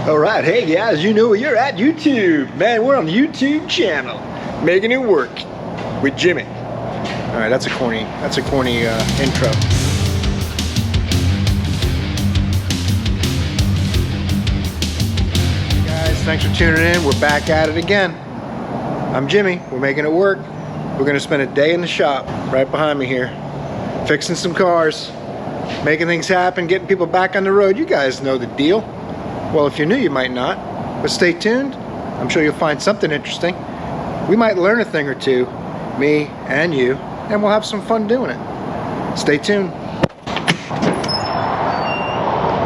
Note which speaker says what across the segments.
Speaker 1: Alright, hey guys, you know you're at YouTube. Man, we're on the YouTube channel, making it work with Jimmy. Alright, that's a corny intro. Hey guys, thanks for tuning in. We're back at it again. I'm Jimmy, we're making it work. We're gonna spend a day in the shop, right behind me here, fixing some cars, making things happen, getting people back on the road. You guys know the deal. Well, if you're new, you might not, but stay tuned. I'm sure you'll find something interesting. We might learn a thing or two, me and you, and we'll have some fun doing it. Stay tuned.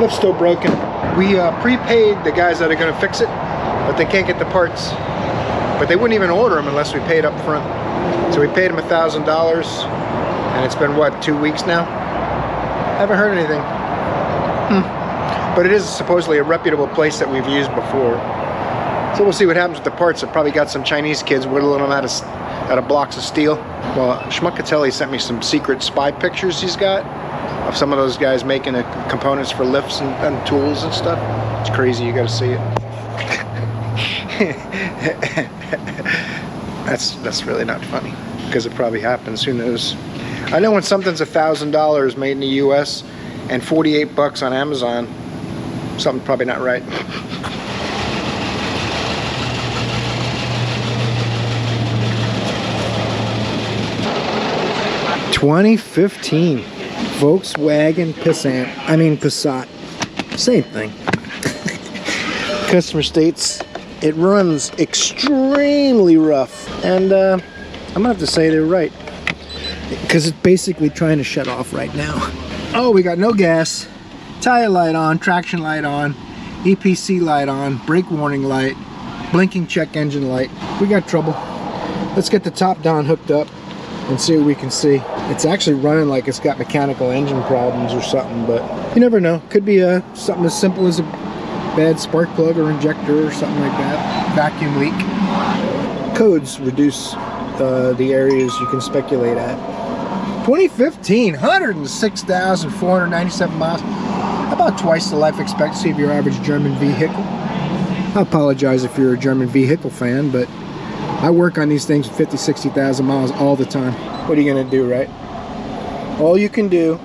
Speaker 1: Lift's still broken. We prepaid the guys that are gonna fix it, but they can't get the parts. But they wouldn't even order them unless we paid up front. So we paid them $1,000, and it's been, what, 2 weeks now? Haven't heard anything. But it is supposedly a reputable place that we've used before. So we'll see what happens with the parts. I've probably got some Chinese kids whittling them out of blocks of steel. Well, Schmuckatelli sent me some secret spy pictures he's got of some of those guys making the components for lifts and tools and stuff. It's crazy, you gotta see it. That's really not funny, because it probably happens, who knows. I know when something's $1,000 made in the US and 48 bucks on Amazon, something's probably not right. (2015) Volkswagen Passat. Same thing. Customer states it runs extremely rough, and I'm gonna have to say they're right, because it's basically trying to shut off right now. Oh, we got no gas, tire light on, traction light on, EPC light on, brake warning light, blinking check engine light. We got trouble. Let's get the top down hooked up and see what we can see. It's actually running like it's got mechanical engine problems or something, but you never know. Could be something as simple as a bad spark plug or injector or something like that. Vacuum leak. Codes reduce the areas you can speculate at. 2015, 106,497 miles. About twice the life expectancy of your average German vehicle. I apologize if you're a German vehicle fan, but I work on these things with 50, 60,000 miles all the time. What are you gonna do, right? All you can do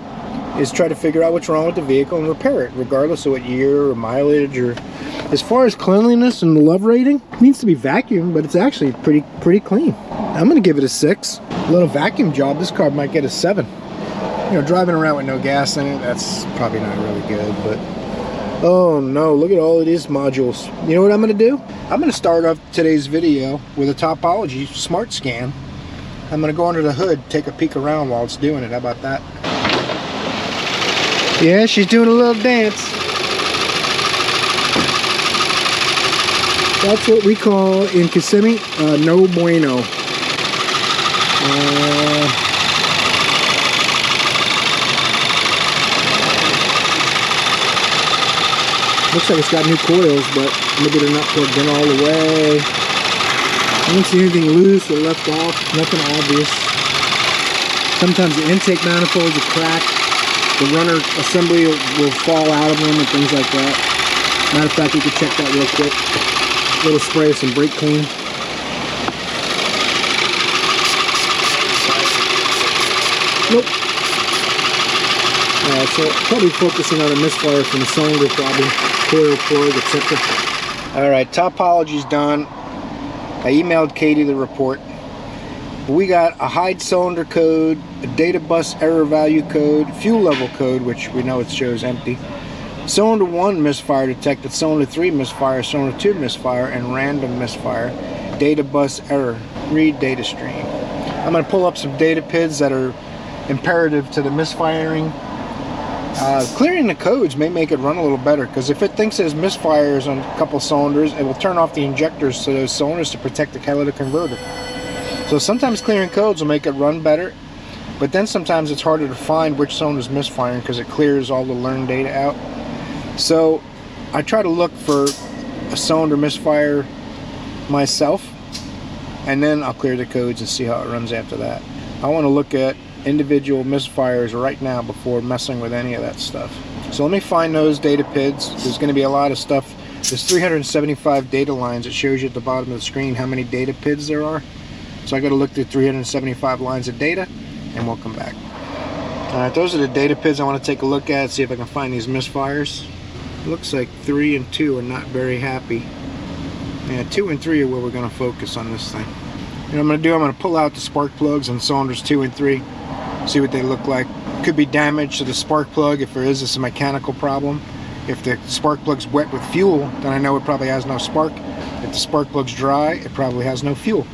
Speaker 1: is try to figure out what's wrong with the vehicle and repair it, regardless of what year or mileage. Or as far as cleanliness and love rating, it needs to be vacuumed, but it's actually pretty clean. I'm gonna give it a 6. A little vacuum job, this car might get a 7. You know, driving around with no gas in it, that's probably not really good, but oh no, look at all of these modules. You know what I'm gonna do? I'm gonna start off today's video with a topology smart scan. I'm gonna go under the hood, take a peek around while it's doing it. How about that? Yeah, she's doing a little dance. That's what we call in Kissimmee, no bueno. Looks like it's got new coils, but maybe they're not plugged in all the way. I don't see anything loose or left off, nothing obvious. Sometimes the intake manifolds are cracked. The runner assembly will fall out of them and things like that. Matter of fact, you can check that real quick. A little spray of some brake clean. Nope. So probably focusing on a misfire from the cylinder problem, coil plug, etc. Alright, topology's done. I emailed Katie the report. We got a hide cylinder code, a data bus error value code, fuel level code, which we know it shows empty. Cylinder 1 misfire detected, cylinder 3 misfire, cylinder 2 misfire, and random misfire. Data bus error. Read data stream. I'm going to pull up some data PIDs that are imperative to the misfiring. Clearing the codes may make it run a little better, because if it thinks there's misfires on a couple cylinders, it will turn off the injectors to those cylinders to protect the catalytic converter. So sometimes clearing codes will make it run better, but then sometimes it's harder to find which cylinder is misfiring because it clears all the learned data out. So I try to look for a cylinder misfire myself, and then I'll clear the codes and see how it runs after that. I want to look at individual misfires right now before messing with any of that stuff. So let me find those data PIDs. There's going to be a lot of stuff There's 375 data lines. It shows you at the bottom of the screen how many data PIDs there are. So I got to look through 375 lines of data, and we'll come back. Alright, those are the data PIDs I want to take a look at, see if I can find these misfires. Looks like 3 and 2 are not very happy. Yeah, 2 and 3 are where we're going to focus on this thing. And what I'm going to do, I'm going to pull out the spark plugs on cylinders 2 and 3, see what they look like. Could be damage to the spark plug. If there is, it's a mechanical problem. If the spark plug's wet with fuel, then I know it probably has no spark. If the spark plug's dry, it probably has no fuel.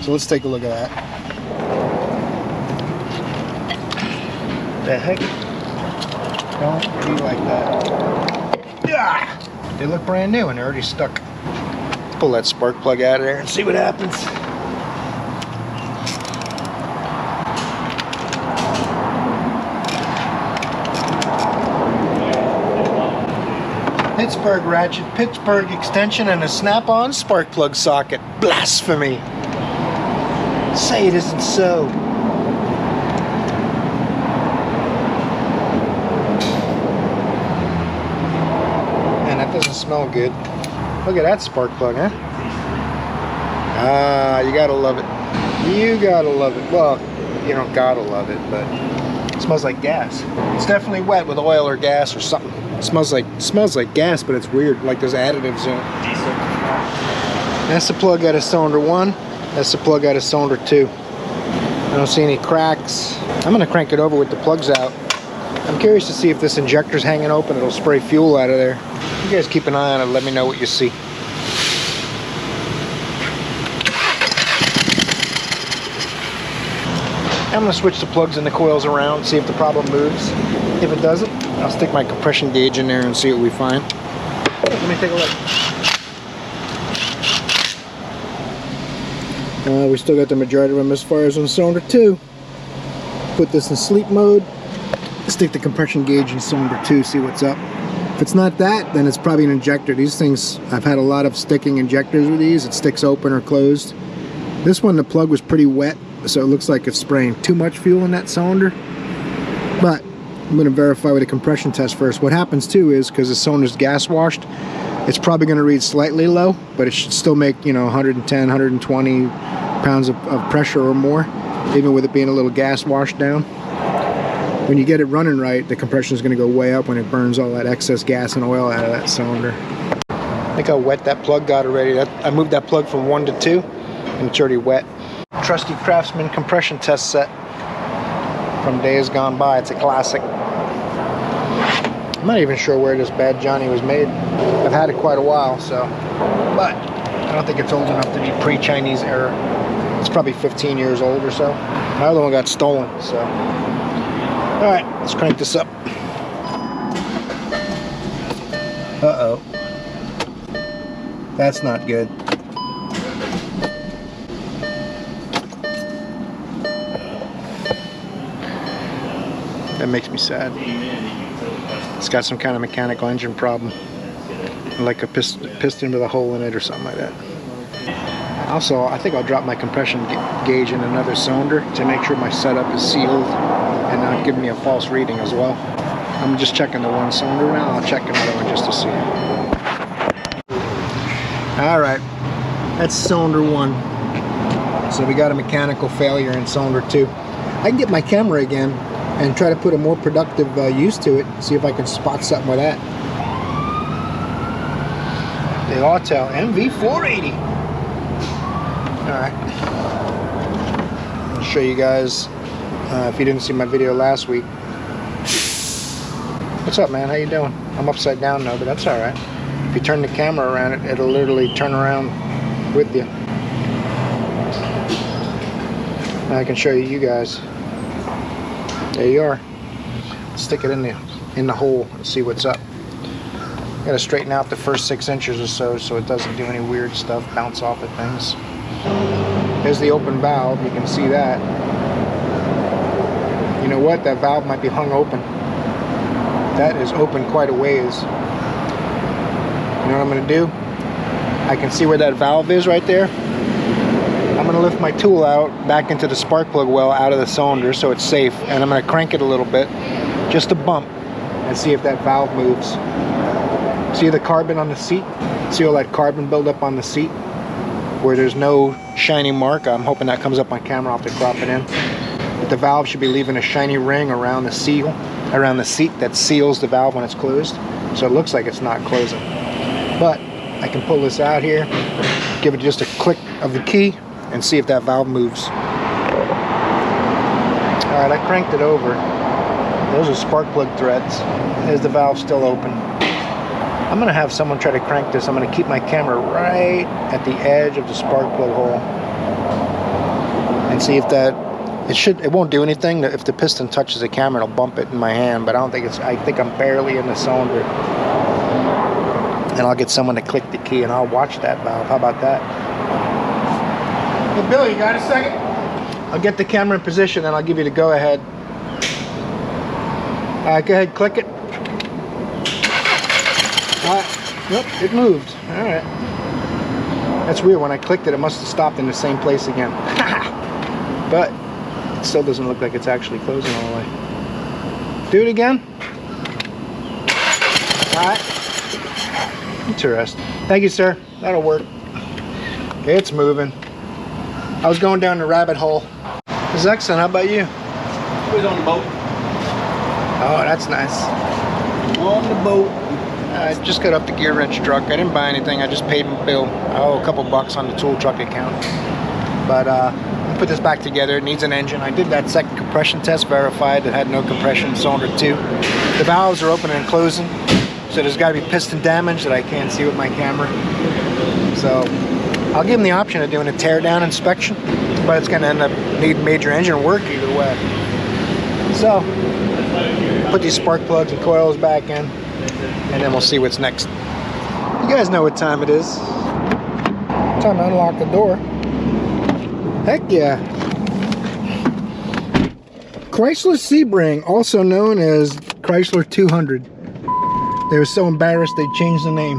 Speaker 1: So let's take a look at that. The heck? Don't be like that. Yeah! They look brand new and they're already stuck. Pull that spark plug out of there and see what happens. Pittsburgh ratchet, Pittsburgh extension, and a snap-on spark plug socket. Blasphemy! Say it isn't so. Man, that doesn't smell good. Look at that spark plug, huh? Ah, you gotta love it. You gotta love it. Well, you don't gotta love it, but it smells like gas. It's definitely wet with oil or gas or something. It smells like gas, but it's weird, like there's additives in it. That's the plug out of cylinder 1. That's the plug out of cylinder 2. I don't see any cracks. I'm gonna crank it over with the plugs out. I'm curious to see if this injector's hanging open. It'll spray fuel out of there. You guys keep an eye on it. Let me know what you see. I'm gonna switch the plugs and the coils around, see if the problem moves. If it doesn't, I'll stick my compression gauge in there and see what we find. Let me take a look. We still got the majority of our misfires on cylinder 2. Put this in sleep mode. Stick the compression gauge in cylinder 2, see what's up. If it's not that, then it's probably an injector. These things, I've had a lot of sticking injectors with these. It sticks open or closed. This one, the plug was pretty wet, so it looks like it's spraying too much fuel in that cylinder. But I'm going to verify with a compression test first. What happens too is, because the cylinder's gas washed, it's probably going to read slightly low, but it should still make, you know, 110, 120 pounds of pressure or more, even with it being a little gas washed down. When you get it running right, the compression is going to go way up when it burns all that excess gas and oil out of that cylinder. Look how wet that plug got already. I moved that plug from 1 to 2, and it's already wet. Trusty Craftsman compression test set from days gone by. It's a classic. I'm not even sure where this Bad Johnny was made. I've had it quite a while, so, but I don't think it's old enough to be pre-Chinese era. It's probably 15 years old or so. My other one got stolen, so. All right, let's crank this up. Uh-oh. That's not good. That makes me sad. It's got some kind of mechanical engine problem, like a piston with a hole in it or something like that. Also, I think I'll drop my compression gauge in another cylinder to make sure my setup is sealed and not give me a false reading as well. I'm just checking the one cylinder now. I'll check another one just to see. All right, that's cylinder 1. So we got a mechanical failure in cylinder 2. I can get my camera again and try to put a more productive use to it, see if I can spot something with that. The Autel MV480. Alright. I'll show you guys, if you didn't see my video last week. What's up, man? How you doing? I'm upside down now, but that's alright. If you turn the camera around, it'll literally turn around with you. Now I can show you guys. There you are. Stick it in the hole and see what's up. Got to straighten out the first 6 inches or so it doesn't do any weird stuff, bounce off at things. There's the open valve. You can see that. You know what? That valve might be hung open. That is open quite a ways. You know what I'm going to do? I can see where that valve is right there. I'm going to lift my tool out back into the spark plug well out of the cylinder so it's safe, and I'm going to crank it a little bit, just a bump, and see if that valve moves. See the carbon on the seat? See all that carbon buildup on the seat where there's no shiny mark? I'm hoping that comes up on camera. I'll have to crop it in. But the valve should be leaving a shiny ring around the seal, around the seat that seals the valve when it's closed. So it looks like it's not closing. But I can pull this out here, give it just a click of the key, and see if that valve moves. Alright, I cranked it over. Those are spark plug threads. Is the valve still open? I'm going to have someone try to crank this. I'm going to keep my camera right at the edge of the spark plug hole and see if that, it won't do anything. If the piston touches the camera, it'll bump it in my hand, but I don't think it's, I think I'm barely in the cylinder. And I'll get someone to click the key and I'll watch that valve. How about that? Hey, Bill, you got a second? I'll get the camera in position and I'll give you the go ahead. Go ahead, click it. Nope, it moved. Alright. That's weird. When I clicked it, it must have stopped in the same place again. But it still doesn't look like it's actually closing all the way. Do it again. Alright. Interesting. Thank you, sir. That'll work. Okay, it's moving. I was going down the rabbit hole. This is excellent. How about you?
Speaker 2: I was on the boat.
Speaker 1: Oh, that's nice.
Speaker 2: On the boat.
Speaker 1: I just got up the gear wrench truck. I didn't buy anything. I just paid my bill. I owe a couple bucks on the tool truck account. But I put this back together. It needs an engine. I did that second compression test, verified it had no compression in cylinder 2. The valves are opening and closing, so there's got to be piston damage that I can't see with my camera. So I'll give them the option of doing a tear down inspection, but it's going to end up needing major engine work either way. So put these spark plugs and coils back in, and then we'll see what's next. You guys know what time it is. Time to unlock the door. Heck yeah. Chrysler Sebring, also known as Chrysler 200. They were so embarrassed they changed the name.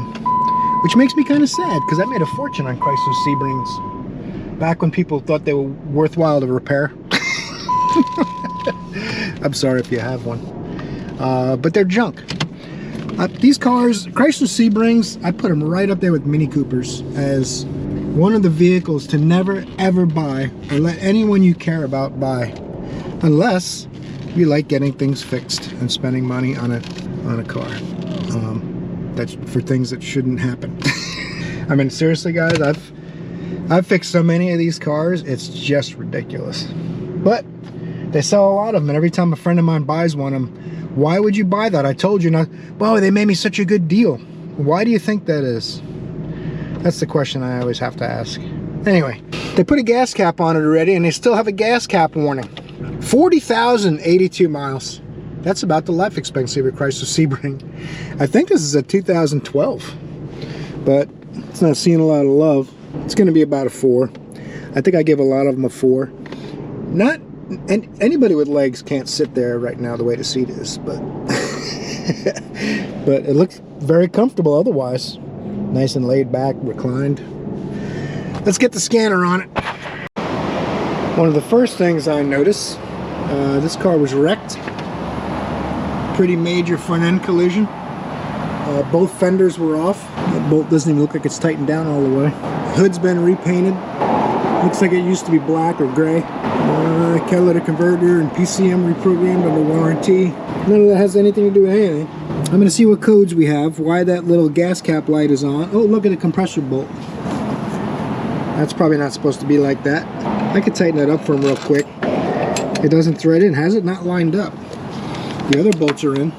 Speaker 1: Which makes me kind of sad, because I made a fortune on Chrysler Sebrings. Back when people thought they were worthwhile to repair. I'm sorry if you have one. But they're junk. These cars, Chrysler Sebrings, I put them right up there with Mini Coopers as one of the vehicles to never ever buy or let anyone you care about buy, unless you like getting things fixed and spending money on a car. That's for things that shouldn't happen. I mean, seriously, guys, I've fixed so many of these cars, it's just ridiculous. But they sell a lot of them, and every time a friend of mine buys one, why would you buy that? I told you not. Well, they made me such a good deal. Why do you think that is? That's the question I always have to ask. Anyway, they put a gas cap on it already, and they still have a gas cap warning. 40,082 miles. That's about the life expectancy of a Chrysler Sebring. I think this is a 2012, but it's not seeing a lot of love. It's going to be about a 4. I think I give a lot of them a 4. Not, and anybody with legs can't sit there right now the way the seat is, but but it looks very comfortable otherwise. Nice and laid back, reclined. Let's get the scanner on it. One of the first things I noticed, this car was wrecked. Pretty major front end collision. Both fenders were off. The bolt doesn't even look like it's tightened down all the way. Hood's been repainted. Looks like it used to be black or gray. Catalytic converter and PCM reprogrammed under warranty. None of that has anything to do with anything. I'm going to see what codes we have, why that little gas cap light is on. Oh, look at the compressor bolt. That's probably not supposed to be like that. I could tighten that up for him real quick. It doesn't thread in. Has it not lined up? The other bolts are in.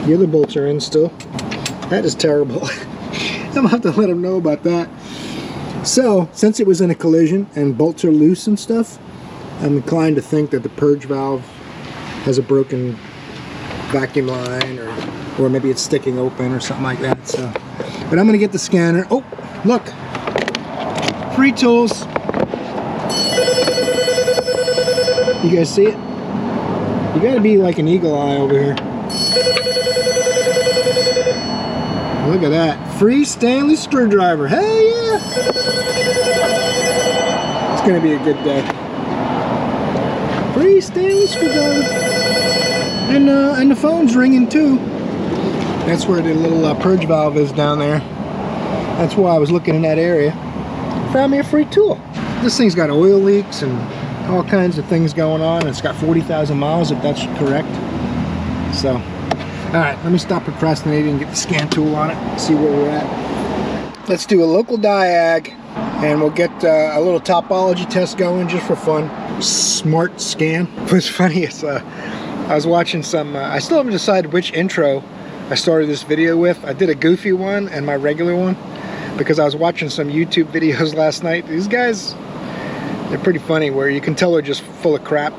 Speaker 1: The other bolts are in still. That is terrible. I'm going to have to let him know about that. So, since it was in a collision and bolts are loose and stuff, I'm inclined to think that the purge valve has a broken vacuum line, or maybe it's sticking open or something like that. So, but I'm going to get the scanner. Oh, look. Free tools. You guys see it? You got to be like an eagle eye over here. Look at that. Free Stanley screwdriver. Hey, yeah! It's going to be a good day. Free Stanley screwdriver. And the phone's ringing too. That's where the little purge valve is down there. That's why I was looking in that area. Found me a free tool. This thing's got oil leaks and all kinds of things going on. It's got 40,000 miles if that's correct. So, all right, let me stop procrastinating and get the scan tool on it, see where we're at. Let's do a local diag, and we'll get a little topology test going just for fun. Smart scan. What's funny is I was watching some, I still haven't decided which intro I started this video with. I did a goofy one and my regular one because I was watching some YouTube videos last night. These guys, they're pretty funny, where you can tell they're just full of crap.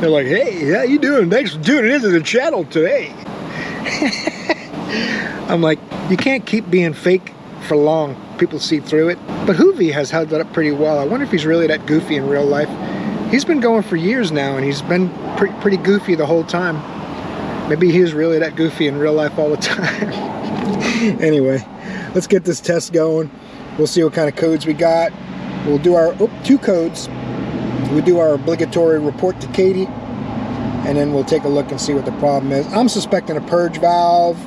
Speaker 1: They're like, hey, how you doing? Thanks for tuning into the channel today. I'm like, you can't keep being fake for long. People see through it. But Hoovy has held that up pretty well. I wonder if he's really that goofy in real life. He's been going for years now, and he's been pretty goofy the whole time. Maybe he is really that goofy in real life all the time. Anyway, let's get this test going. We'll see what kind of codes we got. We'll do our 2 codes. We'll do our obligatory report to Katie, and then we'll take a look and see what the problem is. I'm suspecting a purge valve.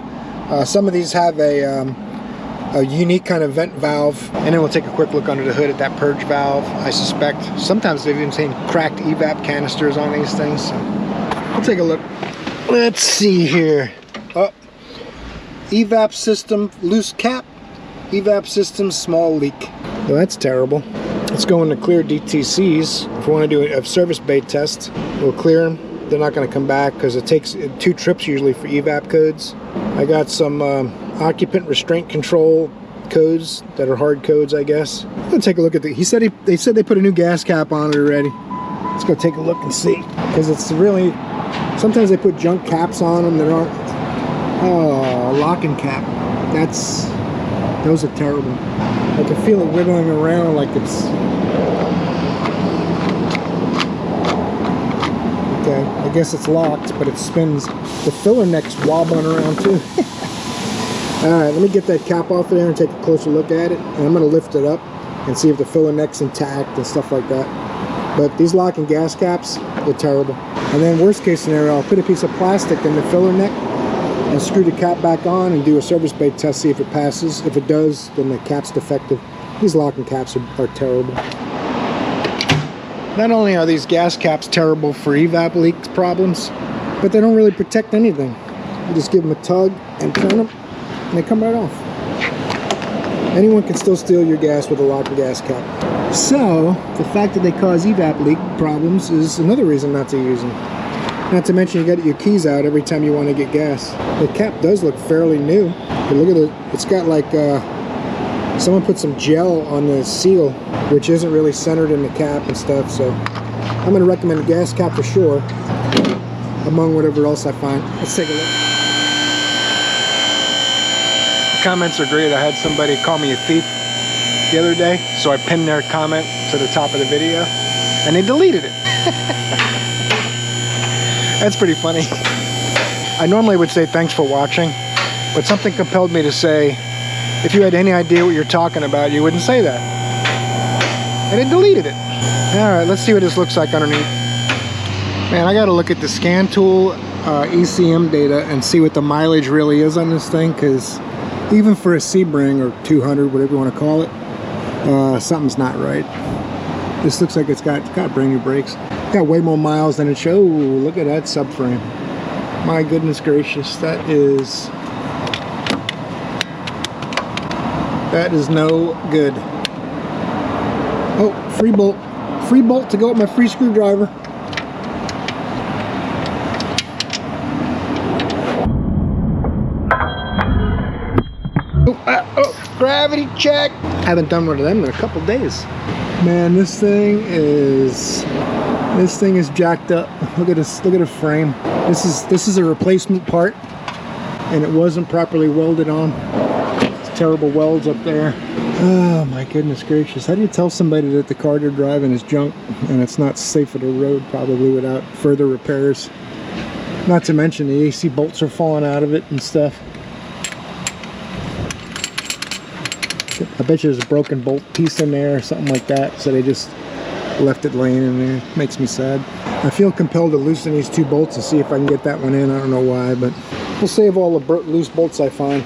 Speaker 1: Some of these have a unique kind of vent valve, and then we'll take a quick look under the hood at that purge valve. I suspect sometimes they've even seen cracked EVAP canisters on these things. So we'll take a look. Let's see here. Oh, EVAP system loose cap, EVAP system small leak. Well, that's terrible. Let's go into clear DTCs. If we want to do a service bay test, we'll clear them. They're not going to come back because it takes 2 trips usually for EVAP codes. I got some occupant restraint control codes that are hard codes, I guess. Let's take a look at the. They said they put a new gas cap on it already. Let's go take a look and see, because it's really. Sometimes they put junk caps on them that aren't. Oh, locking cap. Those are terrible. I can feel it wiggling around like it's. Okay, I guess it's locked, but it spins. The filler neck's wobbling around too. Alright, let me get that cap off there and take a closer look at it. And I'm going to lift it up and see if the filler neck's intact and stuff like that. But these locking gas caps, they're terrible. And then worst case scenario, I'll put a piece of plastic in the filler neck and screw the cap back on and do a service bay test, see if it passes. If it does, then the cap's defective. These locking caps are terrible. Not only are these gas caps terrible for evap leak problems, but they don't really protect anything. You just give them a tug and turn them, and they come right off. Anyone can still steal your gas with a locking gas cap. So, the fact that they cause evap leak problems is another reason not to use them. Not to mention you got your keys out every time you want to get gas. The cap does look fairly new. But look at it, it's got like, someone put some gel on the seal, which isn't really centered in the cap and stuff, so I'm going to recommend a gas cap for sure, among whatever else I find. Let's take a look. The comments are great. I had somebody call me a thief the other day, so I pinned their comment to the top of the video, and they deleted it. That's pretty funny. I normally would say thanks for watching, but something compelled me to say, if you had any idea what you're talking about, you wouldn't say that. And it deleted it. Alright, let's see what this looks like underneath. Man, I gotta look at the scan tool ECM data and see what the mileage really is on this thing, because even for a Sebring or 200, whatever you want to call it, something's not right. This looks like it's got brand new brakes. Got way more miles than it shows. Oh, look at that subframe. My goodness gracious, that is no good. Oh, free bolt. Free bolt to go with my free screwdriver. Oh, gravity check. Haven't done one of them in a couple days. Man, this thing is jacked up. Look at this. Look at the frame. This is a replacement part, and it wasn't properly welded on. It's terrible welds up there. Oh my goodness gracious! How do you tell somebody that the car they're driving is junk and it's not safe for the road? Probably without further repairs. Not to mention the AC bolts are falling out of it and stuff. I bet you there's a broken bolt piece in there or something like that, so they just left it laying in there. Makes me sad. I feel compelled to loosen these 2 bolts and see if I can get that one in. I don't know why, but We'll save all the loose bolts I find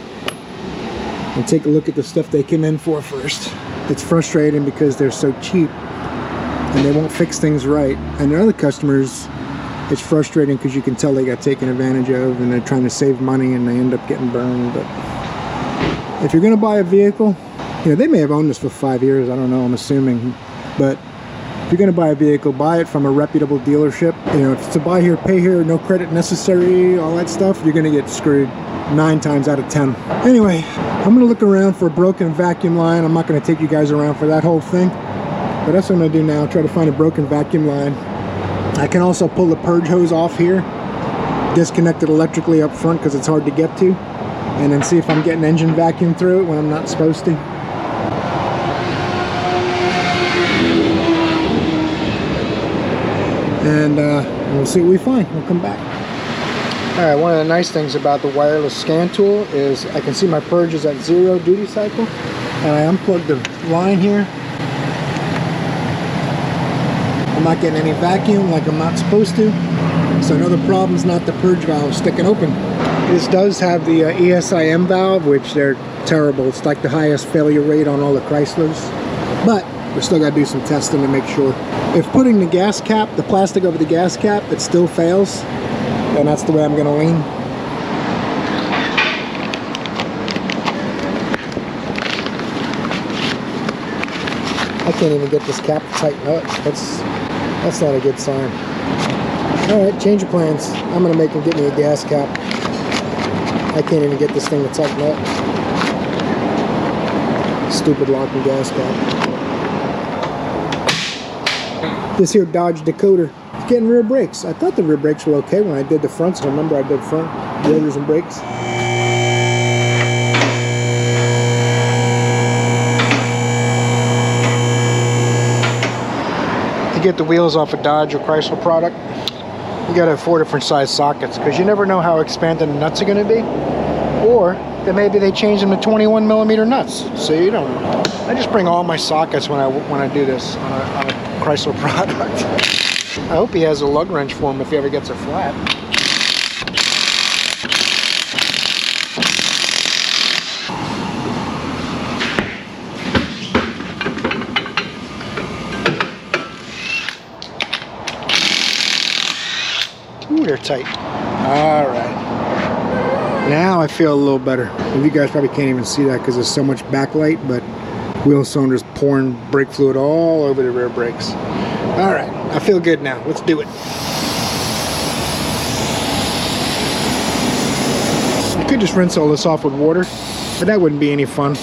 Speaker 1: and take a look at the stuff they came in for first. It's frustrating because they're so cheap and they won't fix things right. And their other customers, it's frustrating because you can tell they got taken advantage of and they're trying to save money and they end up getting burned. But if you're going to buy a vehicle, you know, they may have owned this for 5 years, I don't know, I'm assuming. But if you're going to buy a vehicle, buy it from a reputable dealership. You know, if it's to buy here, pay here, no credit necessary, all that stuff, you're going to get screwed 9 times out of 10. Anyway, I'm going to look around for a broken vacuum line. I'm not going to take you guys around for that whole thing, but that's what I'm going to do now, try to find a broken vacuum line. I can also pull the purge hose off here, disconnect it electrically up front because it's hard to get to, and then see if I'm getting engine vacuum through it when I'm not supposed to. And we'll see what we find. We'll come back. Alright, one of the nice things about the wireless scan tool is I can see my purge is at 0 duty cycle. And I unplugged the line here. I'm not getting any vacuum like I'm not supposed to. So another problem is not the purge valve sticking open. This does have the ESIM valve, which they're terrible. It's like the highest failure rate on all the Chryslers. But we still got to do some testing to make sure. If putting the gas cap, the plastic over the gas cap, it still fails, then that's the way I'm going to lean. I can't even get this cap to tighten up. That's not a good sign. Alright, change of plans. I'm going to make them get me a gas cap. I can't even get this thing to tighten up. Stupid locking gas cap. This here Dodge Dakota, it's getting rear brakes. I thought the rear brakes were okay when I did the fronts. I remember I did front rotors and brakes. To get the wheels off a Dodge or Chrysler product, you gotta have 4 different size sockets because you never know how expanded the nuts are gonna be, or that maybe they change them to 21mm nuts, so you don't know. I just bring all my sockets when I do this on a Chrysler product. I hope he has a lug wrench for him if he ever gets it flat. Ooh, they're tight. All right. Now I feel a little better. You guys probably can't even see that because there's so much backlight, but wheel cylinders pouring brake fluid all over the rear brakes. All right, I feel good now. Let's do it. You could just rinse all this off with water, but that wouldn't be any fun.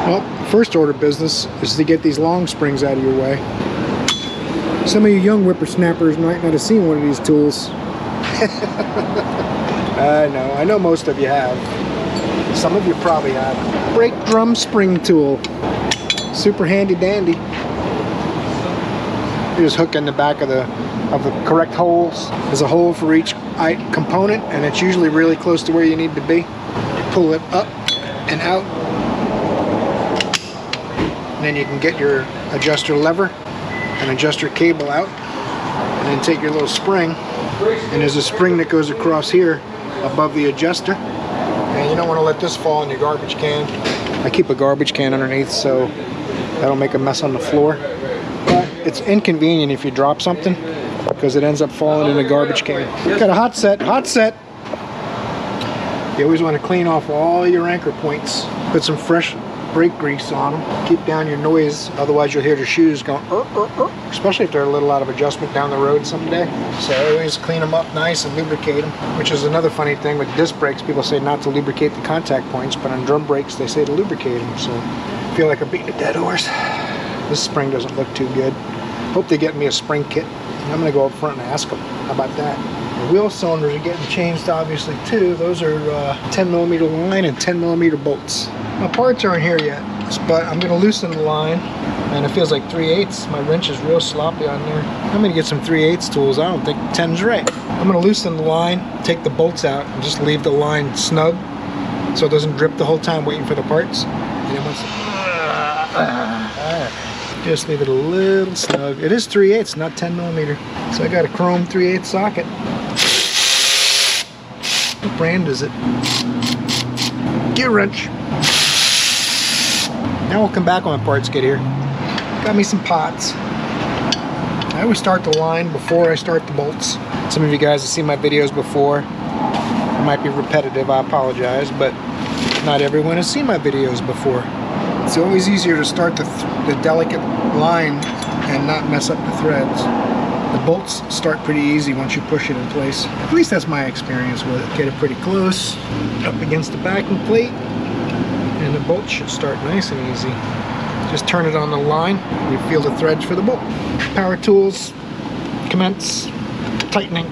Speaker 1: Well, first order business is to get these long springs out of your way. Some of you young whippersnappers might not have seen one of these tools. I know most of you have. Some of you probably have. Brake drum spring tool. Super handy dandy. You just hook in the back of the correct holes. There's a hole for each component, and it's usually really close to where you need to be. You pull it up and out, and then you can get your adjuster lever and adjuster cable out, and then take your little spring, and there's a spring that goes across here above the adjuster, and you don't want to let this fall in your garbage can. I keep a garbage can underneath so that'll make a mess on the floor, but it's inconvenient if you drop something because it ends up falling in the garbage can. Got a hot set. You always want to clean off all your anchor points. Put some fresh brake grease on them. Keep down your noise, otherwise you'll hear the shoes going especially if they're a little out of adjustment down the road someday. So always clean them up nice and lubricate them, which is another funny thing with disc brakes. People say not to lubricate the contact points, but on drum brakes they say to lubricate them. So I feel like I'm beating a dead horse. This spring doesn't look too good. Hope they get me a spring kit. I'm gonna go up front and ask them. How about that? The wheel cylinders are getting changed obviously too. Those are 10mm line and 10mm bolts. My parts aren't here yet, but I'm going to loosen the line, and it feels like 3/8. My wrench is real sloppy on there. I'm going to get some 3/8 tools. I don't think 10's right. I'm going to loosen the line, take the bolts out, and just leave the line snug so it doesn't drip the whole time waiting for the parts. And then once Just leave it a little snug. It is 3/8, not 10mm. So I got a chrome 3/8 socket. What brand is it? Gear wrench. Now we'll come back on my parts kit here. Got me some pots. I always start the line before I start the bolts. Some of you guys have seen my videos before. It might be repetitive, I apologize, but not everyone has seen my videos before. It's always easier to start the delicate line and not mess up the threads. The bolts start pretty easy once you push it in place. At least that's my experience with it. Get it pretty close, up against the backing plate, and the bolts should start nice and easy. Just turn it on the line, you feel the threads for the bolt. Power tools, commence, tightening.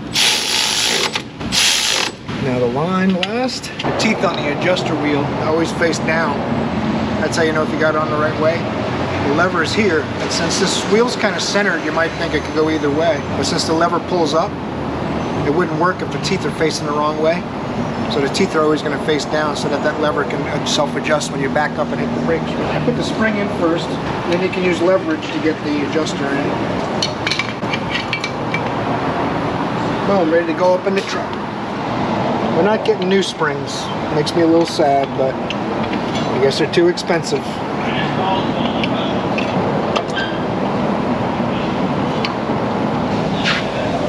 Speaker 1: Now the line last. The teeth on the adjuster wheel always face down. That's how you know if you got it on the right way. The lever is here, and since this wheel's kind of centered, you might think it could go either way. But since the lever pulls up, it wouldn't work if the teeth are facing the wrong way. So the teeth are always going to face down so that that lever can self-adjust when you back up and hit the brakes. I put the spring in first, then you can use leverage to get the adjuster in. Boom, ready to go up in the truck. We're not getting new springs. Makes me a little sad, but I guess they're too expensive.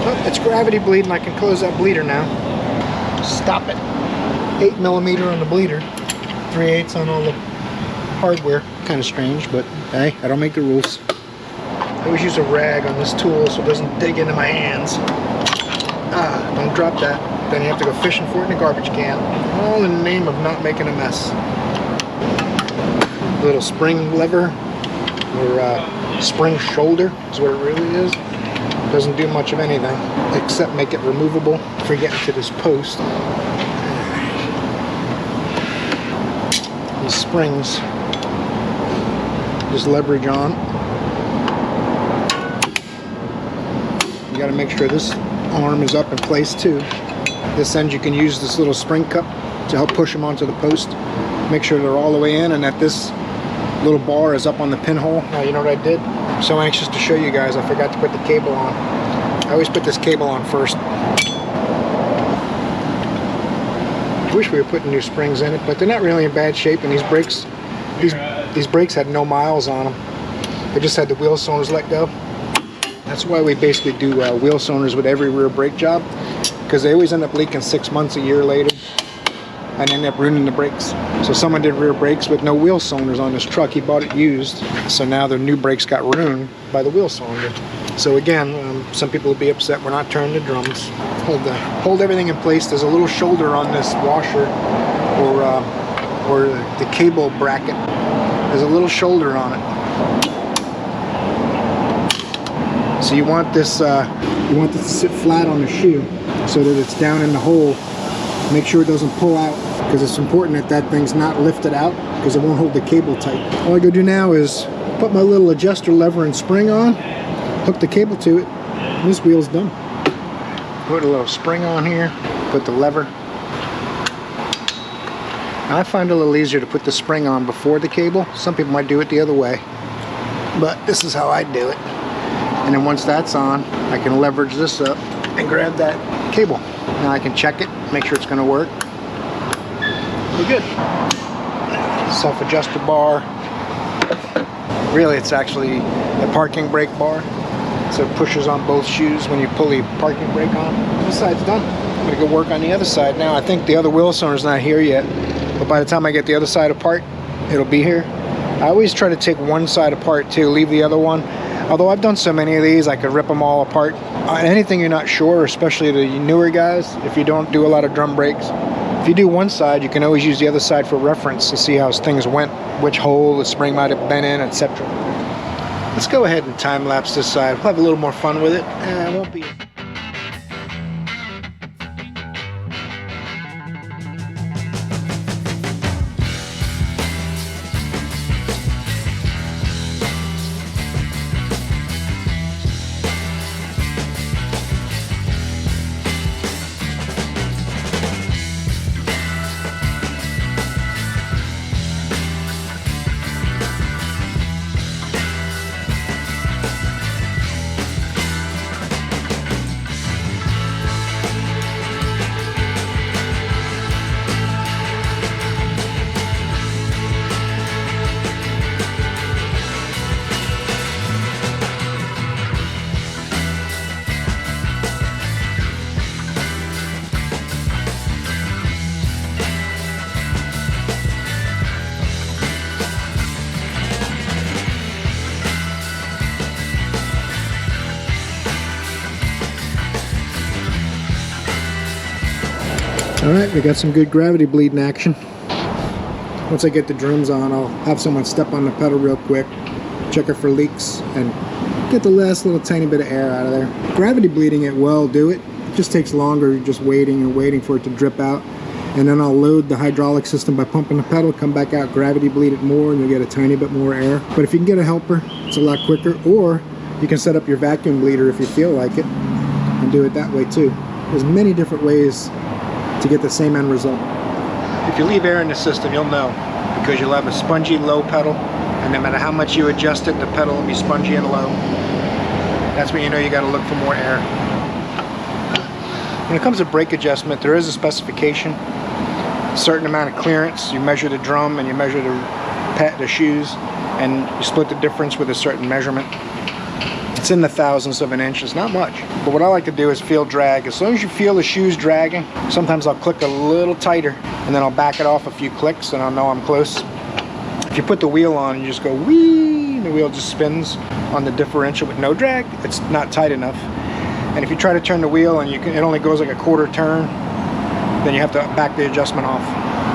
Speaker 1: Oh, it's gravity bleeding. I can close that bleeder now. Stop it. 8mm on the bleeder. 3/8 on all the hardware. Kind of strange, but hey, I don't make the rules. I always use a rag on this tool so it doesn't dig into my hands. Ah, don't drop that. Then you have to go fishing for it in a garbage can. All in the name of not making a mess. Little spring lever, or spring shoulder is what it really is. Doesn't do much of anything except make it removable for getting to this post. These springs just leverage on. You got to make sure this arm is up in place too. This end you can use this little spring cup to help push them onto the post. Make sure they're all the way in and that this little bar is up on the pinhole. Now you know what I did? I'm so anxious to show you guys, I forgot to put the cable on. I always put this cable on first. I wish we were putting new springs in it, but they're not really in bad shape, and these brakes had no miles on them. They just had the wheel cylinders let go. That's why we basically do wheel cylinders with every rear brake job, because they always end up leaking 6 months, a year later, and end up ruining the brakes. So someone did rear brakes with no wheel cylinders on this truck. He bought it used, so now their new brakes got ruined by the wheel cylinder. So again, some people will be upset we're not turning the drums. Hold everything in place. There's a little shoulder on this washer, or the cable bracket. There's a little shoulder on it. So you want this to sit flat on the shoe so that it's down in the hole. Make sure it doesn't pull out, because it's important that that thing's not lifted out, because it won't hold the cable tight. All I go do now is put my little adjuster lever and spring on, hook the cable to it, and this wheel's done. Put a little spring on here, put the lever. Now I find it a little easier to put the spring on before the cable. Some people might do it the other way, but this is how I do it. And then once that's on, I can leverage this up and grab that cable. Now I can check it, make sure it's going to work. We're good. Self-adjuster bar. Really, it's actually a parking brake bar. So it pushes on both shoes when you pull the parking brake on. This side's done. I'm going to go work on the other side now. I think the other wheel cylinder's not here yet, but by the time I get the other side apart, it'll be here. I always try to take one side apart too, leave the other one. Although I've done so many of these, I could rip them all apart. Anything you're not sure, especially the newer guys, if you don't do a lot of drum brakes, if you do one side, you can always use the other side for reference to see how things went, which hole the spring might have been in, etc. Let's go ahead and time lapse this side. We'll have a little more fun with it, and it won't be... Alright, we got some good gravity bleeding action. Once I get the drums on, I'll have someone step on the pedal real quick, check it for leaks, and get the last little tiny bit of air out of there. Gravity bleeding it will do it. It just takes longer, just waiting and waiting for it to drip out. And then I'll load the hydraulic system by pumping the pedal, come back out, gravity bleed it more, and you'll get a tiny bit more air. But if you can get a helper, it's a lot quicker. Or you can set up your vacuum bleeder if you feel like it, and do it that way too. There's many different ways to get the same end result. If you leave air in the system, you'll know, because you'll have a spongy low pedal, and no matter how much you adjust it, the pedal will be spongy and low. That's when you know you got to look for more air. When it comes to brake adjustment, there is a specification, a certain amount of clearance. You measure the drum and you measure the shoes, and you split the difference with a certain measurement. It's in the thousandths of an inch. It's not much. But what I like to do is feel drag. As long as you feel the shoes dragging, sometimes I'll click a little tighter, and then I'll back it off a few clicks, and I'll know I'm close. If you put the wheel on and you just go whee, and the wheel just spins on the differential with no drag, it's not tight enough. And if you try to turn the wheel and it only goes like a quarter turn, then you have to back the adjustment off.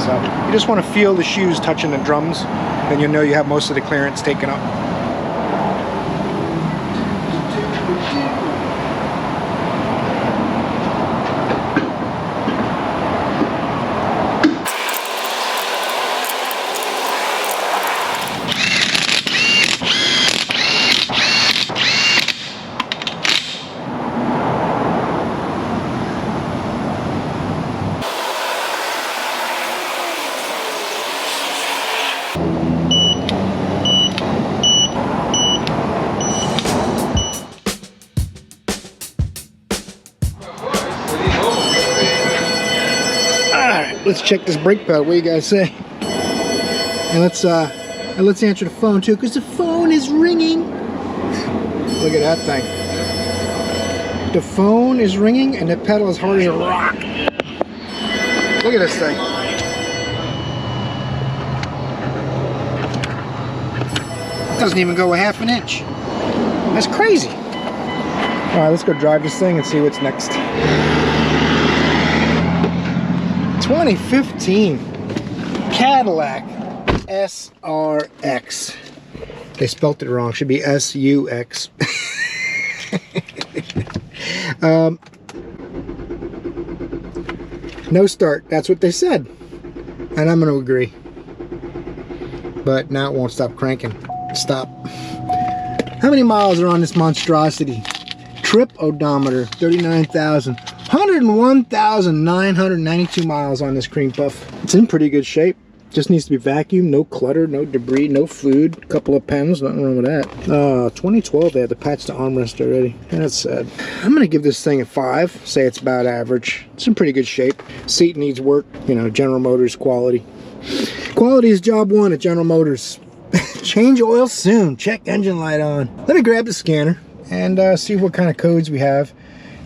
Speaker 1: So you just want to feel the shoes touching the drums, then you'll know you have most of the clearance taken up. Let's check this brake pedal. What do you guys say? And let's answer the phone too, because the phone is ringing. Look at that thing. The phone is ringing and the pedal is hard as a rock. Look at this thing. It doesn't even go a half an inch. That's crazy. All right, let's go drive this thing and see what's next. 2015 Cadillac SRX. They spelt it wrong. Should be SUX. No start. That's what they said, and I'm going to agree. But now it won't stop cranking. Stop. How many miles are on this monstrosity? Trip odometer 39,000. 101,992 miles on this cream puff. It's in pretty good shape. Just needs to be vacuumed, no clutter, no debris, no food, a couple of pens, nothing wrong with that. 2012 they had to patch the armrest already. That's sad. I'm gonna give this thing a 5, say it's about average. It's in pretty good shape. Seat needs work, you know, General Motors quality. Quality is job 1 at General Motors. Change oil soon, check engine light on. Let me grab the scanner and see what kind of codes we have.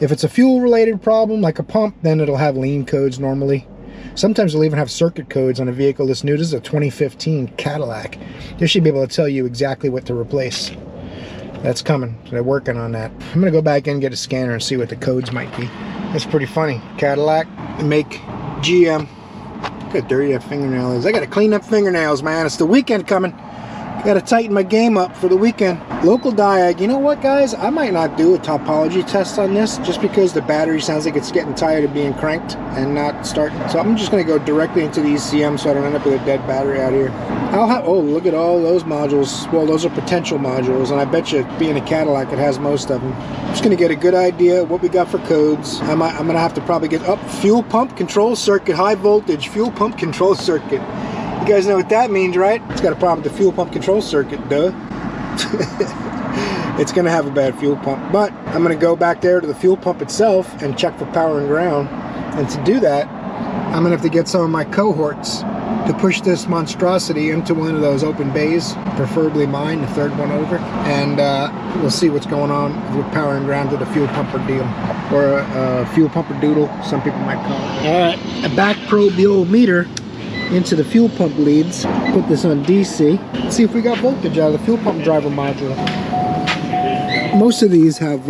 Speaker 1: If it's a fuel-related problem, like a pump, then it'll have lean codes normally. Sometimes they'll even have circuit codes on a vehicle this new. This is a 2015 Cadillac. They should be able to tell you exactly what to replace. That's coming. They're working on that. I'm going to go back in and get a scanner and see what the codes might be. That's pretty funny. Cadillac, make GM. Look how dirty that fingernail is. I got to clean up fingernails, man. It's the weekend coming. Got to tighten my game up for the weekend. Local diag. You know what, guys? I might not do a topology test on this just because the battery sounds like it's getting tired of being cranked and not starting. So I'm just going to go directly into the ECM so I don't end up with a dead battery out here. I'll have, oh, look at all those modules. Well, those are potential modules, and I bet you, being a Cadillac, it has most of them. I'm just going to get a good idea of what we got for codes. I'm going to have to probably get up fuel pump control circuit, high voltage fuel pump control circuit. You guys know what that means, right? It's got a problem with the fuel pump control circuit, duh. It's going to have a bad fuel pump. But I'm going to go back there to the fuel pump itself and check for power and ground. And to do that, I'm going to have to get some of my cohorts to push this monstrosity into one of those open bays, preferably mine, the third one over. And we'll see what's going on with power and ground to the fuel pumper deal. Or a fuel pumper doodle, some people might call it. All right, I back probe the old meter into the fuel pump leads, put this on DC. Let's see if we got voltage out of the fuel pump driver module. Most of these have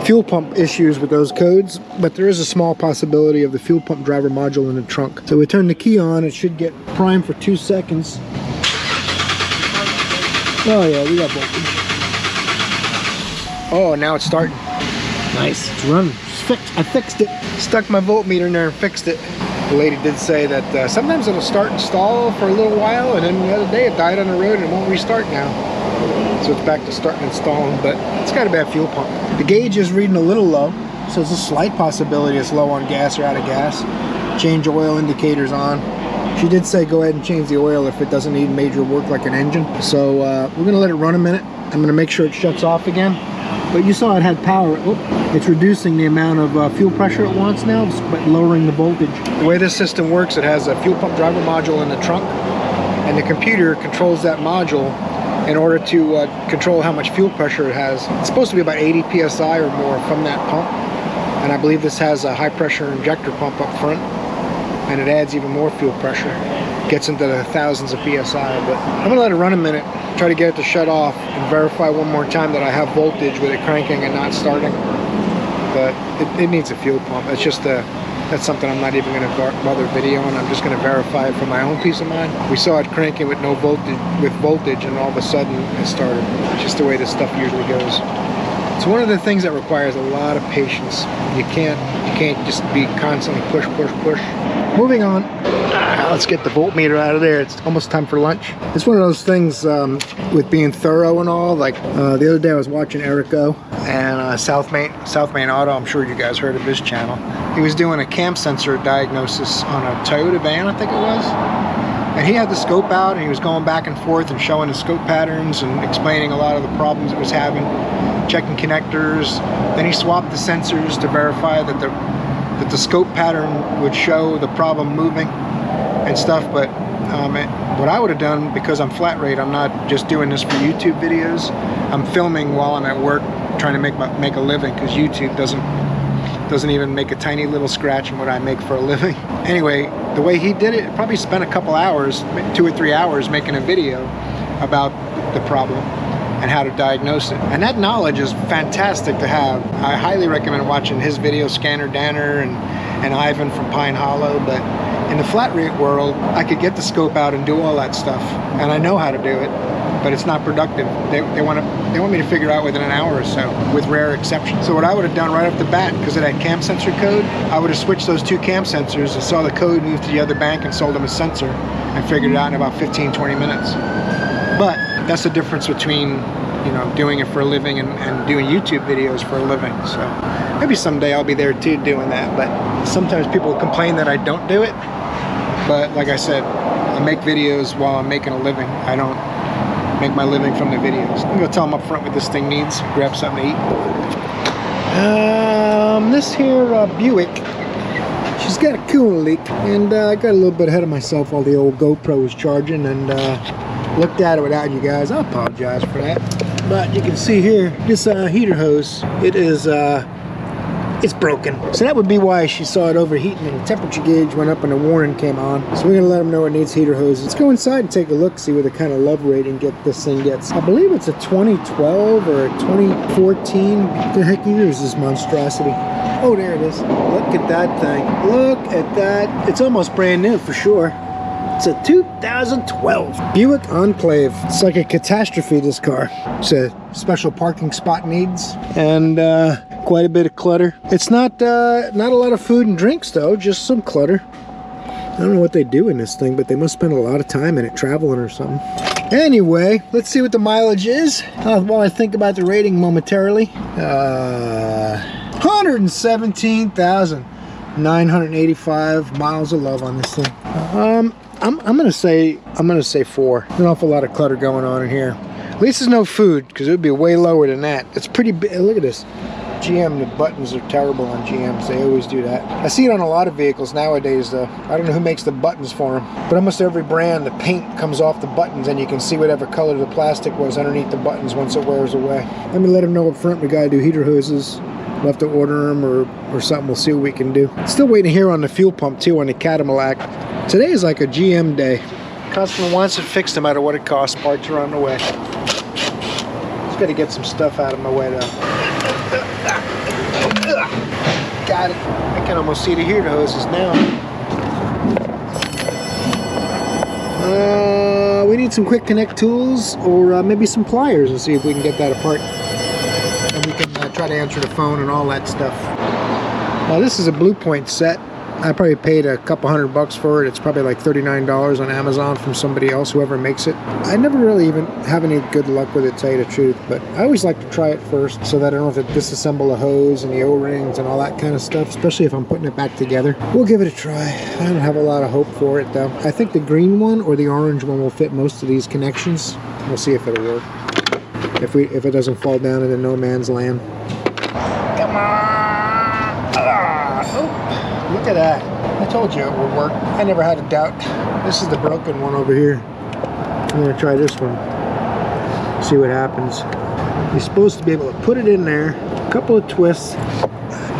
Speaker 1: fuel pump issues with those codes, but there is a small possibility of the fuel pump driver module in the trunk. So we turn the key on, it should get primed for 2 seconds. Oh yeah, we got voltage. Oh, now it's starting. Nice, it's running. It's fixed. I fixed it. Stuck my voltmeter in there and fixed it. The lady did say that sometimes it'll start and stall for a little while, and then the other day it died on the road and it won't restart now. So it's back to starting and stalling, but it's got a bad fuel pump. The gauge is reading a little low, so there's a slight possibility it's low on gas or out of gas. Change oil indicators on. She did say go ahead and change the oil if it doesn't need major work like an engine. So we're gonna let it run a minute. I'm gonna make sure it shuts off again. But you saw it had power. Oh, it's reducing the amount of fuel pressure it wants now, but lowering the voltage. The way this system works, it has a fuel pump driver module in the trunk, and the computer controls that module in order to control how much fuel pressure it has. It's supposed to be about 80 psi or more from that pump, and I believe this has a high pressure injector pump up front, and it adds even more fuel pressure. Gets into the thousands of psi, but I'm gonna let it run a minute, try to get it to shut off, and verify one more time that I have voltage with it cranking and not starting. But it needs a fuel pump. It's just that's something I'm not even gonna bother videoing. I'm just gonna verify it for my own peace of mind. We saw it cranking with no voltage, and all of a sudden it started. It's just the way this stuff usually goes. It's one of the things that requires a lot of patience. You can't just be constantly push. Moving on. Let's get the voltmeter out of there. It's almost time for lunch. It's one of those things with being thorough and all. Like the other day I was watching Erico and South Main Auto. I'm sure you guys heard of his channel. He was doing a cam sensor diagnosis on a Toyota van, I think it was. And he had the scope out and he was going back and forth and showing the scope patterns and explaining a lot of the problems it was having, checking connectors. Then he swapped the sensors to verify that the scope pattern would show the problem moving and stuff. But what I would have done, because I'm flat rate, I'm not just doing this for YouTube videos. I'm filming while I'm at work trying to make a living, because YouTube doesn't even make a tiny little scratch in what I make for a living. Anyway, the way he did it, probably spent a couple hours, 2 or 3 hours, making a video about the problem and how to diagnose it. And that knowledge is fantastic to have. I highly recommend watching his video, Scanner Danner and Ivan from Pine Hollow. But in the flat rate world, I could get the scope out and do all that stuff, and I know how to do it, but it's not productive. They want me to figure out within an hour or so, with rare exceptions. So what I would have done right off the bat, because of that cam sensor code, I would have switched those 2 cam sensors and saw the code, moved to the other bank and sold them a sensor, and figured it out in about 15-20 minutes. But that's the difference between, you know, doing it for a living and doing YouTube videos for a living. So maybe someday I'll be there too doing that. But sometimes people complain that I don't do it. But like I said, I make videos while I'm making a living. I don't make my living from the videos. I'm gonna tell them up front what this thing needs. Grab something to eat. This here Buick, she's got a coolant leak, and I got a little bit ahead of myself while the old GoPro was charging, and looked at it without you guys. I apologize for that. But you can see here, this heater hose, it's broken. So that would be why she saw it overheating and the temperature gauge went up and the warning came on. So we're gonna let them know it needs heater hoses. Let's go inside and take a look, see what the kind of love rating this thing gets. I believe it's a 2012 or a 2014. What the heck year is this monstrosity? Oh, there it is. Look at that thing. Look at that. It's almost brand new for sure. It's a 2012 Buick Enclave. It's like a catastrophe, this car. It's a special parking spot needs, and quite a bit of clutter. It's not a lot of food and drinks though, just some clutter. I don't know what they do in this thing, but they must spend a lot of time in it traveling or something. Anyway, let's see what the mileage is while I think about the rating momentarily. 117,985 miles of love on this thing. I'm gonna say 4. There's an awful lot of clutter going on in here. At least there's no food, because it would be way lower than that. It's pretty big. Look at this. GM, the buttons are terrible on GMs. They always do that. I see it on a lot of vehicles nowadays though. I don't know who makes the buttons for them, but almost every brand, the paint comes off the buttons and you can see whatever color the plastic was underneath the buttons once it wears away. Let me let them know up front we gotta do heater hoses. We'll have to order them or something. We'll see what we can do. Still waiting to hear on the fuel pump too on the Cadillac. Today is like a GM day. Customer wants it fixed no matter what it costs. Parts are on the way. Just got to get some stuff out of my way though. Got it. I can almost see the heater hoses now. We need some quick connect tools or maybe some pliers and see if we can get that apart. And we can try to answer the phone and all that stuff. Now this is a Blue Point set. I probably paid a couple $100 for it. It's probably like $39 on Amazon from somebody else, whoever makes it. I never really even have any good luck with it, to tell you the truth, but I always like to try it first so that I don't have to disassemble the hose and the O-rings and all that kind of stuff, especially if I'm putting it back together. We'll give it a try. I don't have a lot of hope for it though. I think the green one or the orange one will fit most of these connections. We'll see if it'll work. If it doesn't fall down into no man's land. Come on! Look at that. I told you it would work. I never had a doubt. This is the broken one over here. I'm going to try this one. See what happens. You're supposed to be able to put it in there. A couple of twists.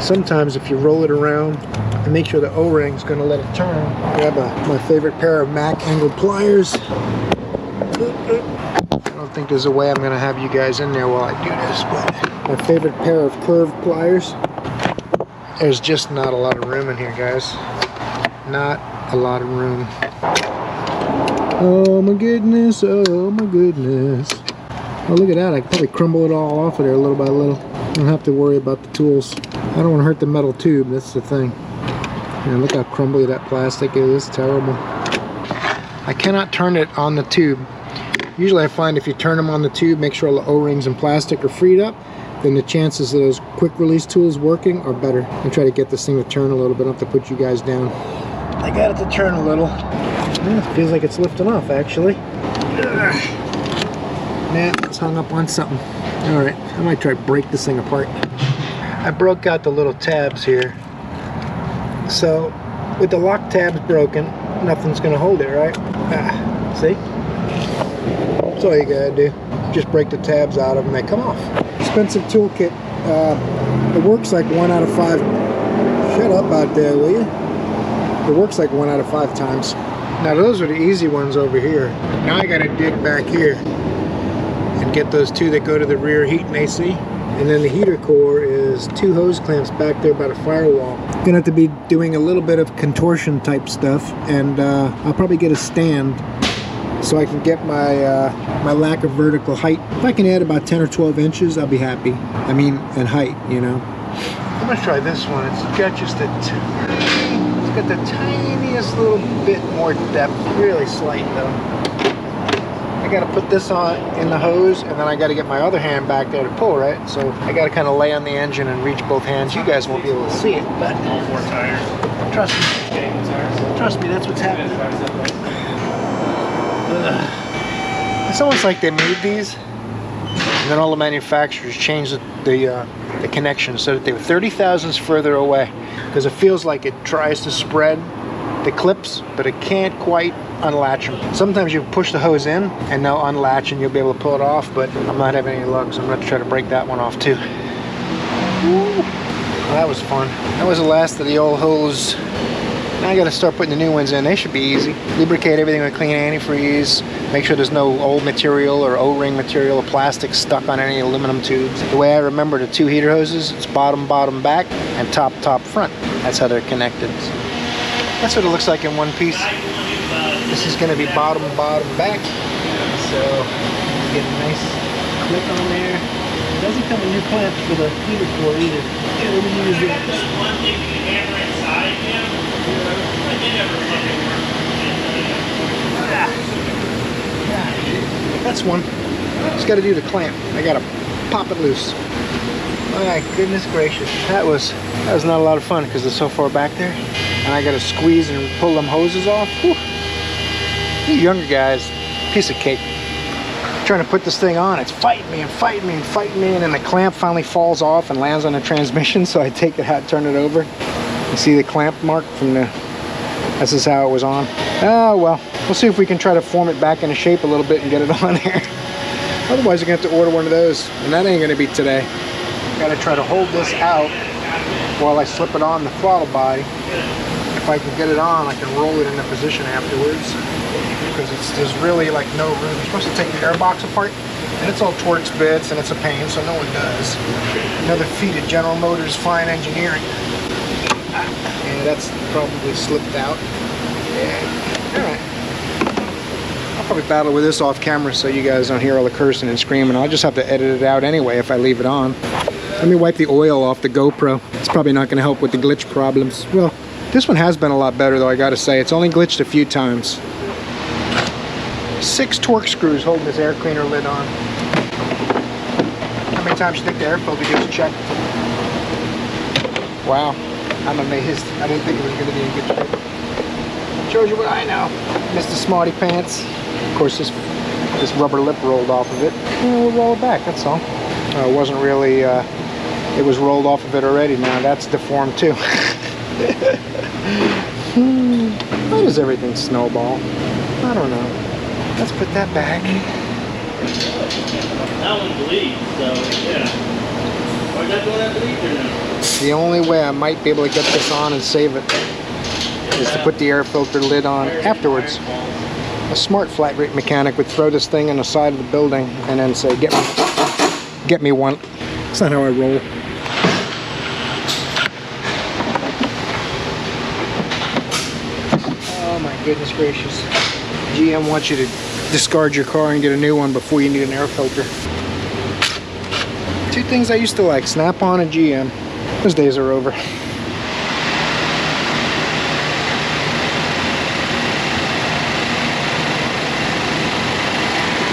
Speaker 1: Sometimes if you roll it around and make sure the O-ring's going to let it turn. Grab my favorite pair of Mac angled pliers. I don't think there's a way I'm going to have you guys in there while I do this, but my favorite pair of curved pliers. There's just not a lot of room in here, guys. Not a lot of room. Oh my goodness, oh my goodness. Oh, look at that. I can probably crumble it all off of there little by little. Don't have to worry about the tools. I don't want to hurt the metal tube, that's the thing. And look how crumbly that plastic is. It's terrible. I cannot turn it on the tube. Usually I find if you turn them on the tube, make sure all the O-rings and plastic are freed up, then the chances of those quick release tools working are better. And try to get this thing to turn a little bit. I don't have to put you guys down. I got it to turn a little. Yeah, it feels like it's lifting off actually. Yeah, it's hung up on something. Alright, I might try to break this thing apart. I broke out the little tabs here. So, with the lock tabs broken, nothing's going to hold it, right? See? That's all you gotta do. Just break the tabs out of them, they come off. Expensive toolkit. It works like 1 out of 5. Shut up out there, will you? It works like 1 out of 5 times. Now those are the easy ones over here. Now I gotta dig back here and get those 2 that go to the rear heat and AC. And then the heater core is 2 hose clamps back there by the firewall. Gonna have to be doing a little bit of contortion type stuff, and I'll probably get a stand so I can get my my lack of vertical height. If I can add about 10 or 12 inches, I'll be happy. I mean, in height, you know. I'm gonna try this one. It's got just it's got the tiniest little bit more depth, really slight though. I gotta put this on in the hose, and then I gotta get my other hand back there to pull, right? So I gotta kind of lay on the engine and reach both hands. You guys won't be able to see it, but
Speaker 2: All 4 tires.
Speaker 1: trust me, that's what's happening. It's almost like they made these, and then all the manufacturers changed the connection so that they were 30 thousandths further away, because it feels like it tries to spread the clips, but it can't quite unlatch them. Sometimes you push the hose in and they'll unlatch and you'll be able to pull it off, but I'm not having any luck, so I'm going to try to break that one off too. Woo. Well, that was fun. That was the last of the old hose. Now I got to start putting the new ones in. They should be easy. Lubricate everything with clean antifreeze. Make sure there's no old material or O-ring material or plastic stuck on any aluminum tubes. The way I remember the 2 heater hoses, it's bottom, bottom, back, and top, top, front. That's how they're connected. That's what it looks like in one piece. This is going to be bottom, bottom, back. So get a nice clip on there. It doesn't come with new clamps for the heater core either. Yeah, let me use that. That's one. Just got to do the clamp. I got to pop it loose. My goodness gracious, that was not a lot of fun because it's so far back there, and I got to squeeze and pull them hoses off. Whew. You younger guys, piece of cake. Trying to put this thing on, it's fighting me and fighting me and fighting me, and then the clamp finally falls off and lands on the transmission, so I take it out, turn it over. You see the clamp mark from the, this is how it was on. Oh well, we'll see if we can try to form it back into shape a little bit and get it on there. Otherwise you're gonna have to order one of those, and that ain't gonna be today. Gotta try to hold this out while I slip it on the throttle body. If I can get it on, I can roll it into position afterwards, because there's really like no room. You're supposed to take the airbox apart, and it's all Torx bits, and it's a pain, so no one does. Another feat of General Motors fine engineering. Yeah, that's probably slipped out. Yeah. Alright. I'll probably battle with this off camera so you guys don't hear all the cursing and screaming. I'll just have to edit it out anyway if I leave it on. Let me wipe the oil off the GoPro. It's probably not going to help with the glitch problems. Well, this one has been a lot better though, I gotta say. It's only glitched a few times. 6 torque screws holding this air cleaner lid on. How many times do you think the air filter gets checked? Wow, I'm amazed. I didn't think it was going to be in good shape. Shows you what I know. Mr. Smarty Pants. Of course, this rubber lip rolled off of it. We'll roll it back, that's all. It wasn't really, it was rolled off of it already. Now that's deformed too. Why does everything snowball? I don't know. Let's put that back.
Speaker 2: That one bleeds, so yeah. Or is that the one that bleeds or no?
Speaker 1: The only way I might be able to get this on and save it is to put the air filter lid on afterwards. A smart flat rate mechanic would throw this thing on the side of the building and then say, get me one. That's not how I roll. Oh my goodness gracious. GM wants you to discard your car and get a new one before you need an air filter. 2 things I used to like, Snap-on and GM. Those days are over.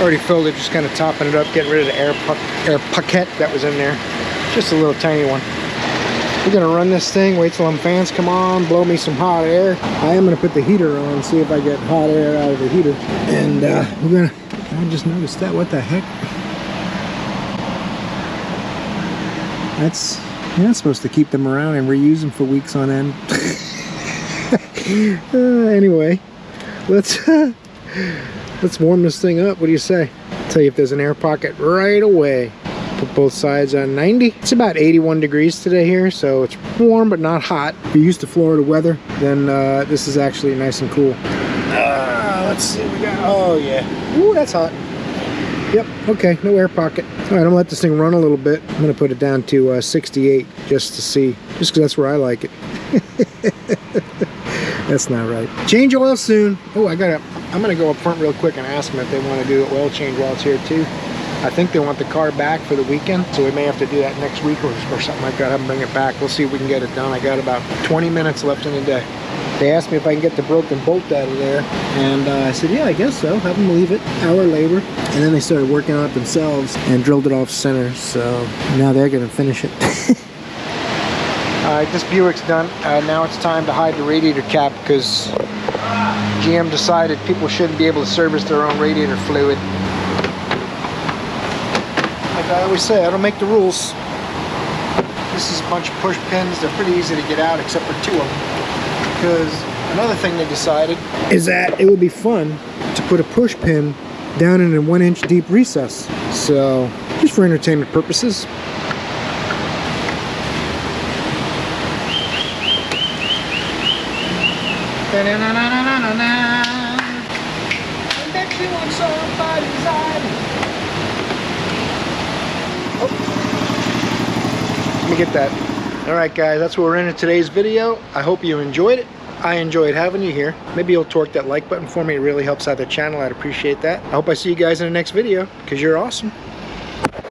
Speaker 1: Already filled it, just kind of topping it up, getting rid of the air pocket that was in there. Just a little tiny one. We're gonna run this thing, wait till them fans come on, blow me some hot air. I am gonna put the heater on, see if I get hot air out of the heater. And we're gonna, I just noticed that, what the heck? That's, you're not supposed to keep them around and reuse them for weeks on end. Anyway, let's warm this thing up. What do you say? I'll tell you if there's an air pocket right away. Put both sides on 90. It's about 81 degrees today here, so it's warm but not hot. If you're used to Florida weather, then this is actually nice and cool. Let's see what we got. Oh yeah. Ooh, that's hot. Yep, okay, no air pocket. All right, I'm gonna let this thing run a little bit. I'm gonna put it down to 68 just to see, just because that's where I like it. That's not right. Change oil soon. Oh, I'm gonna go up front real quick and ask them if they want to do the oil change while it's here too. I think they want the car back for the weekend, so we may have to do that next week or something like that. Have them bring it back. We'll see if we can get it done. I got about 20 minutes left in the day. They asked me if I can get the broken bolt out of there, and I said, yeah, I guess so. Have them leave it. Hour labor. And then they started working on it themselves and drilled it off center, so now they're gonna finish it. Alright, this Buick's done. Now it's time to hide the radiator cap because GM decided people shouldn't be able to service their own radiator fluid. Like I always say, I don't make the rules. This is a bunch of push pins. They're pretty easy to get out except for 2 of them. Because another thing they decided is that it would be fun to put a push pin down in a 1-inch deep recess. So, just for entertainment purposes. I bet you want somebody's eye. Oh. Let me get that. Alright guys, that's what we're in today's video. I hope you enjoyed it. I enjoyed having you here. Maybe you'll torque that like button for me. It really helps out the channel. I'd appreciate that. I hope I see you guys in the next video because you're awesome.